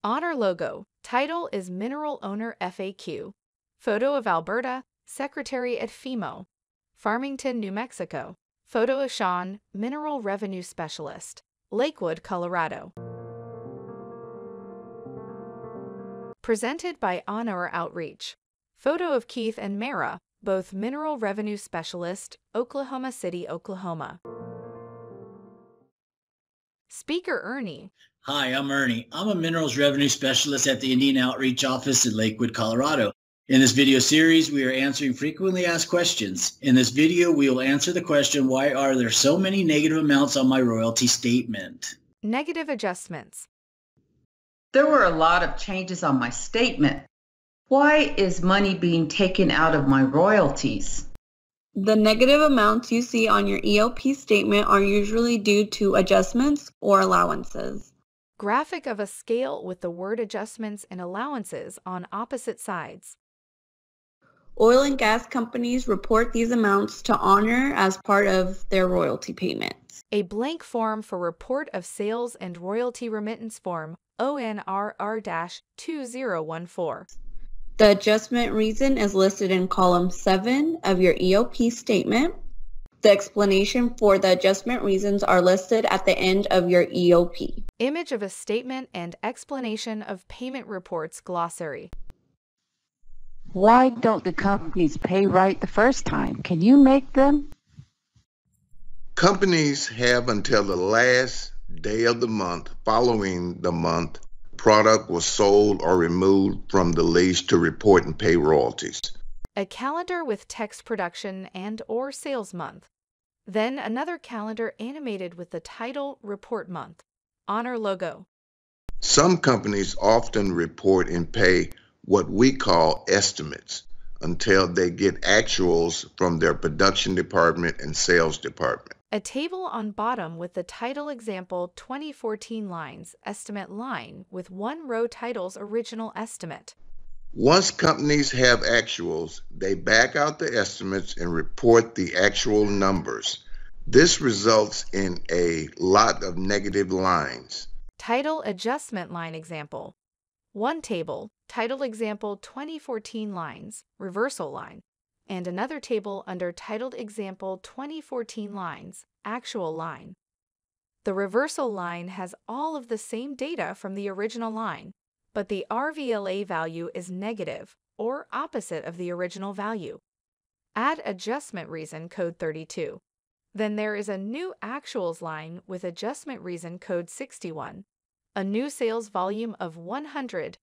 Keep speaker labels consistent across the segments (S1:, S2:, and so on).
S1: Honor logo. Title is Mineral Owner FAQ. Photo of Alberta, Secretary at FEMO. Farmington, New Mexico. Photo of Sean, Mineral Revenue Specialist. Lakewood, Colorado. Presented by Honor Outreach. Photo of Keith and Mara, both Mineral Revenue Specialist, Oklahoma City, Oklahoma. Speaker Ernie.
S2: Hi, I'm Ernie. I'm a Minerals Revenue Specialist at the Indian Outreach Office in Lakewood, Colorado. In this video series, we are answering frequently asked questions. In this video, we will answer the question, why are there so many negative amounts on my royalty statement?
S1: Negative adjustments.
S3: There were a lot of changes on my statement. Why is money being taken out of my royalties?
S4: The negative amounts you see on your EOP statement are usually due to adjustments or allowances.
S1: Graphic of a scale with the word adjustments and allowances on opposite sides.
S4: Oil and gas companies report these amounts to Honor as part of their royalty payments.
S1: A blank form for Report of Sales and Royalty Remittance Form ONRR-2014.
S4: The adjustment reason is listed in column 7 of your EOP statement. The explanation for the adjustment reasons are listed at the end of your EOP.
S1: Image of a statement and explanation of payment reports glossary.
S5: Why don't the companies pay right the first time? Can you make them?
S6: Companies have until the last day of the month following the month product was sold or removed from the lease to report and pay royalties.
S1: A calendar with text production and or sales month. Then another calendar animated with the title Report Month. Honor logo.
S6: Some companies often report and pay what we call estimates until they get actuals from their production department and sales department.
S1: A table on bottom with the title example 2014 lines, estimate line with one row titles original estimate.
S6: Once companies have actuals, they back out the estimates and report the actual numbers. This results in a lot of negative lines.
S1: Title adjustment line example. One table, title example 2014 lines, reversal line, and another table under titled example 2014 lines, actual line. The reversal line has all of the same data from the original line, but the RVLA value is negative or opposite of the original value. Add adjustment reason code 32. Then there is a new actuals line with adjustment reason code 61, a new sales volume of $100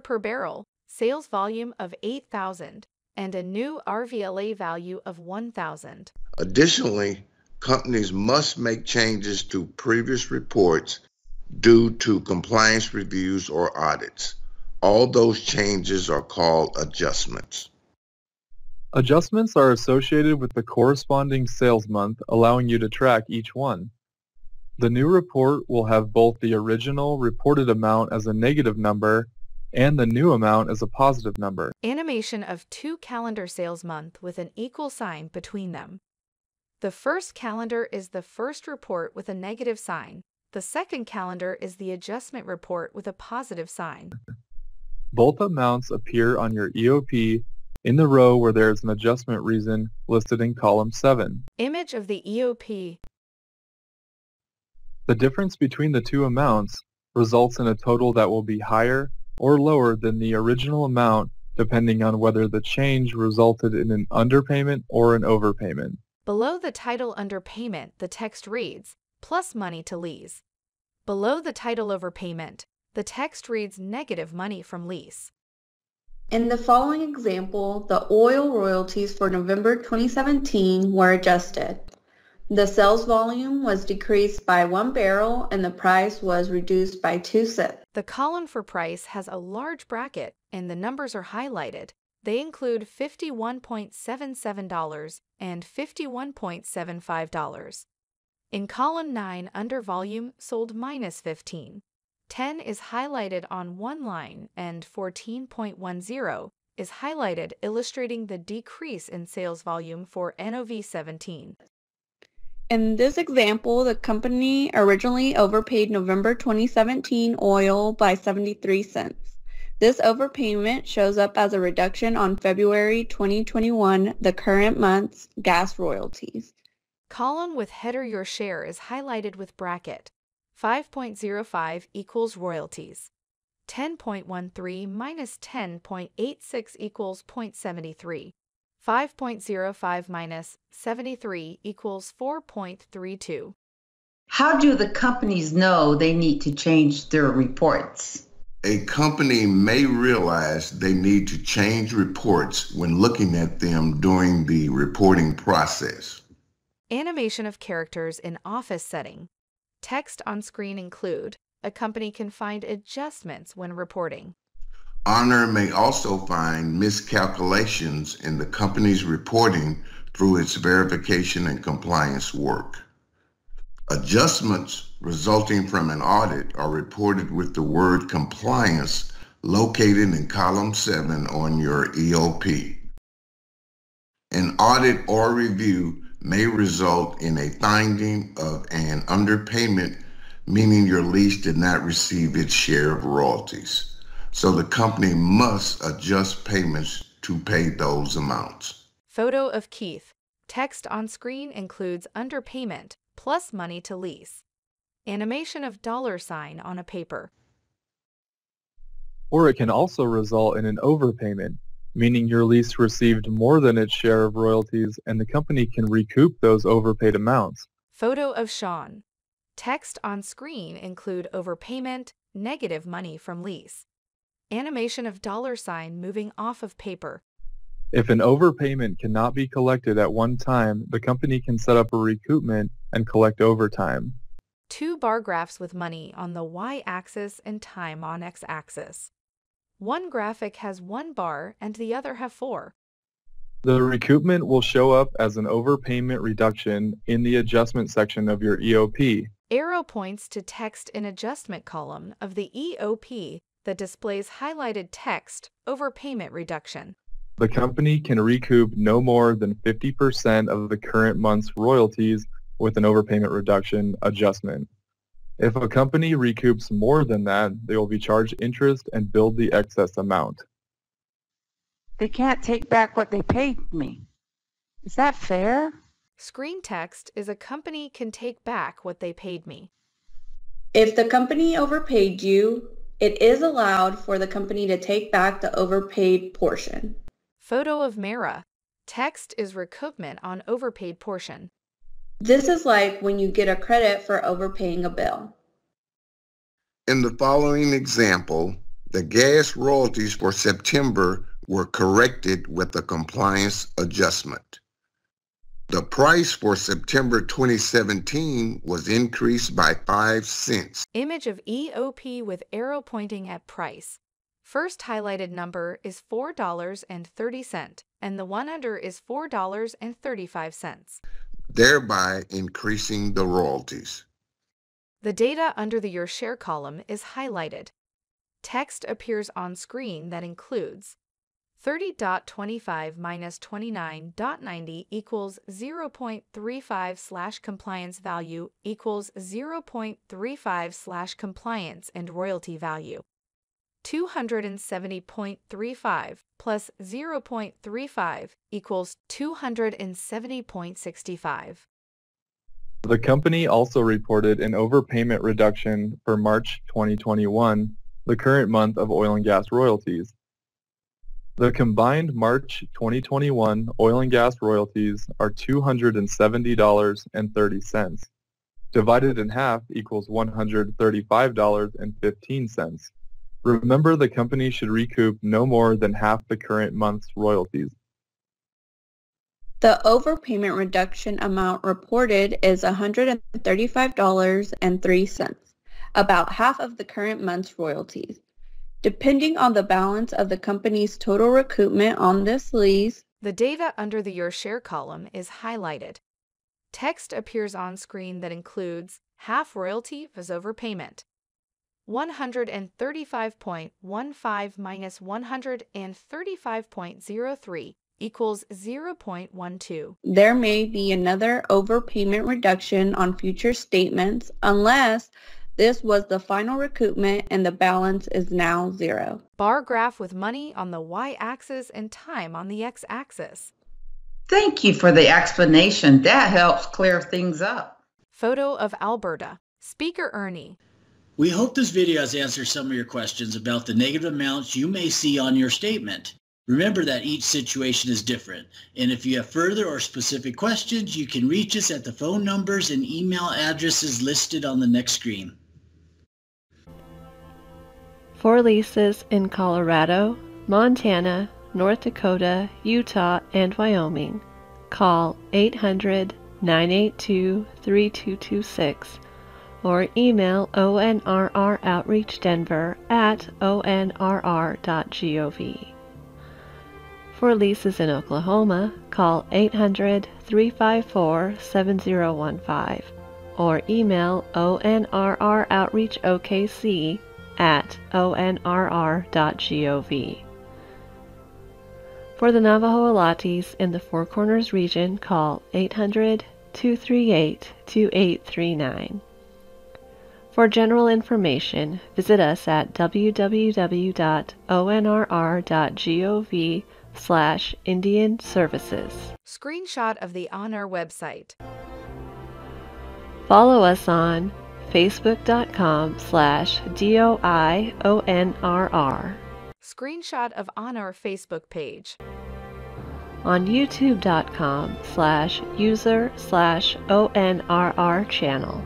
S1: per barrel, sales volume of 8,000, and a new RVLA value of 1,000.
S6: Additionally, companies must make changes to previous reports due to compliance reviews or audits. All those changes are called adjustments.
S7: Adjustments are associated with the corresponding sales month, allowing you to track each one. The new report will have both the original reported amount as a negative number and the new amount as a positive number.
S1: Animation of two calendar sales month with an equal sign between them. The first calendar is the first report with a negative sign. The second calendar is the adjustment report with a positive sign.
S7: Both amounts appear on your EOP in the row where there is an adjustment reason listed in column 7.
S1: Image of the EOP.
S7: The difference between the two amounts results in a total that will be higher or lower than the original amount depending on whether the change resulted in an underpayment or an overpayment.
S1: Below the title underpayment, the text reads, plus money to lease. Below the title overpayment, the text reads negative money from lease.
S4: In the following example, the oil royalties for November 2017 were adjusted. The sales volume was decreased by 1 barrel and the price was reduced by 2 cents.
S1: The column for price has a large bracket and the numbers are highlighted. They include $51.77 and $51.75. In column 9 under volume sold -15. 10 is highlighted on one line and 14.10 is highlighted illustrating the decrease in sales volume for NOV 17.
S4: In this example, the company originally overpaid November 2017 oil by 73 cents. This overpayment shows up as a reduction on February 2021, the current month's gas royalties.
S1: Column with header Your Share is highlighted with bracket. 5.05 equals royalties. 10.13 minus 10.86 equals 0.73. 5.05 minus 73 equals 4.32.
S3: How do the companies know they need to change their reports?
S6: A company may realize they need to change reports when looking at them during the reporting process.
S1: Animation of characters in office setting. Text on screen include. A company can find adjustments when reporting.
S6: Honor may also find miscalculations in the company's reporting through its verification and compliance work. Adjustments resulting from an audit are reported with the word compliance located in column 7 on your EOP. An audit or review may result in a finding of an underpayment, meaning your lease did not receive its share of royalties. So the company must adjust payments to pay those amounts.
S1: Photo of Keith. Text on screen includes underpayment plus money to lease. Animation of $sign on a paper.
S7: Or it can also result in an overpayment, meaning your lease received more than its share of royalties and the company can recoup those overpaid amounts.
S1: Photo of Sean. Text on screen include overpayment, negative money from lease. Animation of $sign moving off of paper.
S7: If an overpayment cannot be collected at one time, the company can set up a recoupment and collect overtime.
S1: 2 bar graphs with money on the y-axis and time on x-axis. One graphic has 1 bar and the other have 4.
S7: The recoupment will show up as an overpayment reduction in the adjustment section of your EOP.
S1: Arrow points to text in adjustment column of the EOP that displays highlighted text overpayment reduction.
S7: The company can recoup no more than 50% of the current month's royalties with an overpayment reduction adjustment. If a company recoups more than that, they will be charged interest and billed the excess amount.
S5: They can't take back what they paid me. Is that fair?
S1: Screen text is a company can take back what they paid me.
S4: If the company overpaid you, it is allowed for the company to take back the overpaid portion.
S1: Photo of Mara. Text is recoupment on overpaid portion.
S4: This is like when you get a credit for overpaying a bill.
S6: In the following example, the gas royalties for September were corrected with a compliance adjustment. The price for September 2017 was increased by 5 cents.
S1: Image of EOP with arrow pointing at price. First highlighted number is $4.30 and the one under is $4.35.
S6: Thereby increasing the royalties.
S1: The data under the Your Share column is highlighted. Text appears on screen that includes 30.25 minus 29.90 equals 0.35 / compliance value equals 0.35 / compliance and royalty value. 270.35 plus 0.35 equals 270.65.
S7: The company also reported an overpayment reduction for March 2021, the current month of oil and gas royalties. The combined March 2021 oil and gas royalties are $270.30. Divided in half equals $135.15. Remember, the company should recoup no more than half the current month's royalties.
S4: The overpayment reduction amount reported is $135.03, about half of the current month's royalties. Depending on the balance of the company's total recoupment on this lease,
S1: the data under the Your Share column is highlighted. Text appears on screen that includes half royalty was overpayment. 135.15 minus 135.03 equals 0.12.
S4: There may be another overpayment reduction on future statements unless this was the final recoupment and the balance is now 0.
S1: Bar graph with money on the y-axis and time on the x-axis.
S3: Thank you for the explanation. That helps clear things up.
S1: Photo of Alberta. Speaker Ernie.
S2: We hope this video has answered some of your questions about the negative amounts you may see on your statement. Remember that each situation is different, and if you have further or specific questions, you can reach us at the phone numbers and email addresses listed on the next screen.
S8: For leases in Colorado, Montana, North Dakota, Utah, and Wyoming, call 800-982-3226 or email ONRR Outreach Denver at onrr.gov. For leases in Oklahoma, call 800-354-7015 or email ONRR Outreach OKC at onrr.gov. For the Navajo Alates in the Four Corners region, call 800-238-2839. For general information, visit us at www.onrr.gov/Indian Services.
S1: Screenshot of the Honor website.
S8: Follow us on facebook.com/DOIONRR.
S1: Screenshot of Honor Facebook page.
S8: On youtube.com/user/ONRR channel.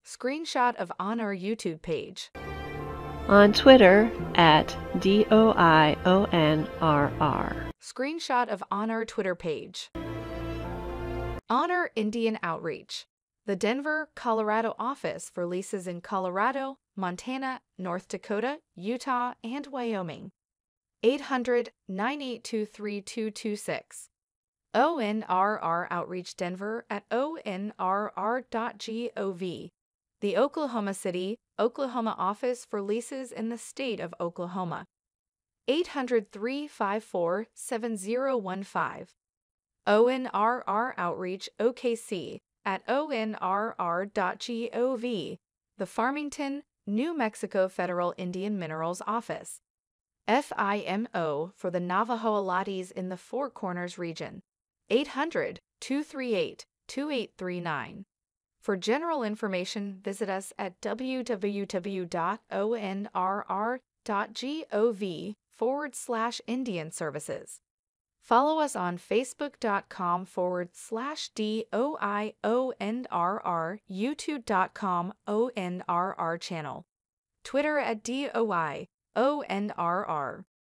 S1: Screenshot of Honor YouTube page.
S8: On Twitter at DOIONRR.
S1: Screenshot of Honor Twitter page. Honor Indian Outreach. The Denver, Colorado office for leases in Colorado, Montana, North Dakota, Utah, and Wyoming. 800-982-3226. ONRR Outreach Denver at onrr.gov. The Oklahoma City, Oklahoma office for leases in the state of Oklahoma. 800-354-7015. ONRR Outreach OKC at onrr.gov. The Farmington, New Mexico Federal Indian Minerals Office. FIMO for the Navajo Alates in the Four Corners region. 800-238-2839. For general information, visit us at www.onrr.gov/Indian Services. Follow us on facebook.com/DOIONRR, youtube.com ONRR channel, Twitter at DOIONRR.